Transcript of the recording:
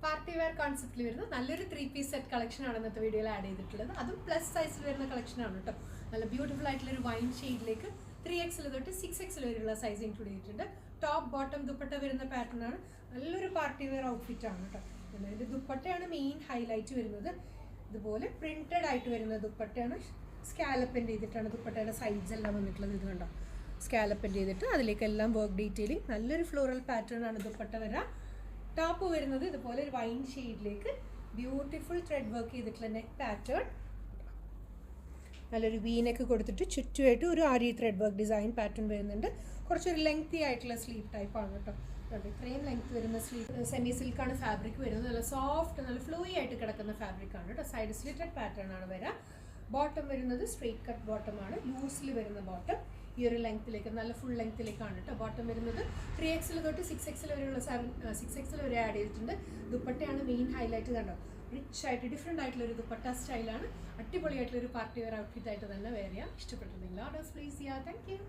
Party wear കോൺസെപ്റ്റിൽ വരുന്ന നല്ലൊരു 3-piece set കളക്ഷനാണ് ഇന്നത്തെ വീഡിയോയിൽ ആഡ് ചെയ്തിട്ടുള്ളത്. അതും പ്ലസ് സൈസിൽ വരുന്ന കളക്ഷനാണ് കേട്ടോ. നല്ല ബ്യൂട്ടിഫുൾ ആയിട്ടുള്ളൊരു വൈൻ ഷെയ്ഡിലേക്ക് 3XL തൊട്ട് 6XL വരെയുള്ള സൈസ് ഇൻക്ലൂഡ് ചെയ്തിട്ടുണ്ട്. ടോപ്പ് ബോട്ടം ദുപ്പട്ട വരുന്ന പാറ്റേൺ ആണ്. നല്ലൊരു പാർട്ടി വെയർ ഔട്ട്ഫിറ്റ് ആണ് കേട്ടോ. ഇത് ദുപ്പട്ടയാണ് മെയിൻ ഹൈലൈറ്റ് വരുന്നത്. ഇതുപോലെ പ്രിന്റഡ് ആയിട്ട് വരുന്ന ദുപ്പട്ടയാണ്. സ്കാലപ്പൻ്റ് ചെയ്തിട്ടാണ് ദുപ്പട്ടയുടെ സൈഡ്സ് എല്ലാം വന്നിട്ടുള്ളത്. ഇത് കണ്ടോ, സ്കാലപ്പൻ്റ് ചെയ്തിട്ട് അതിലേക്കെല്ലാം വർക്ക് ഡീറ്റെയിലിംഗ്. നല്ലൊരു ഫ്ലോറൽ പാറ്റേൺ ആണ് ദുപ്പട്ട വരിക. ടോപ്പ് വരുന്നത് ഇതുപോലെ ഒരു വൈൻ ഷെയ്ഡിലേക്ക് ബ്യൂട്ടിഫുൾ ത്രെഡ് വർക്ക് ചെയ്തിട്ടുള്ള നെക്ക് പാറ്റേൺ. നല്ലൊരു വീനൊക്കെ കൊടുത്തിട്ട് ചുറ്റുമായിട്ട് ഒരു ആരി ത്രെഡ് വർക്ക് ഡിസൈൻ പാറ്റേൺ വരുന്നുണ്ട്. കുറച്ചൊരു ലെങ്തി ആയിട്ടുള്ള സ്ലീവ് ടൈപ്പാണ് കേട്ടോ. ഇത്രയും ലെങ്ത് വരുന്ന സ്ലീവ് സെമി സിൽക്കാണ് ഫാബ്രിക് വരുന്നത്. നല്ല സോഫ്റ്റ്, നല്ല ഫ്ലൂയി ആയിട്ട് കിടക്കുന്ന ഫാബ്രിക് ആണ് കേട്ടോ. സൈഡ് സ്ലിറ്റഡ് പാറ്റേൺ ആണ് വരിക. ബോട്ടം വരുന്നത് സ്ട്രെയിറ്റ് കട്ട് ബോട്ടം ആണ്. ലൂസിൽ വരുന്ന ബോട്ടം ഈ ഒരു ലെങ്ത്തിലേക്ക്, നല്ല ഫുൾ ലെങ്ത്തിലേക്കാണ് കേട്ടോ ബോട്ടം വരുന്നത്. 3XL തൊട്ട് 6XL വരെയുള്ള 6XL വരെ ആഡ് ചെയ്തിട്ടുണ്ട്. ദുപ്പട്ടയാണ് മെയിൻ ഹൈലൈറ്റ്. കണ്ടോ, റിച്ച് ആയിട്ട് ഡിഫറെൻ്റ് ആയിട്ടുള്ള ഒരു ദുപ്പട്ട സ്റ്റൈലാണ്. അടിപൊളിയായിട്ടുള്ള ഒരു പാർട്ടി വെയർ ഔട്ട്ഫിറ്റ് ആയിട്ട് തന്നെ വെയർ ചെയ്യാം. ഇഷ്ടപ്പെട്ടിട്ടുണ്ടെങ്കിൽ ഓർഡേഴ്സ് പ്ലേസ് ചെയ്യാം. Thank you.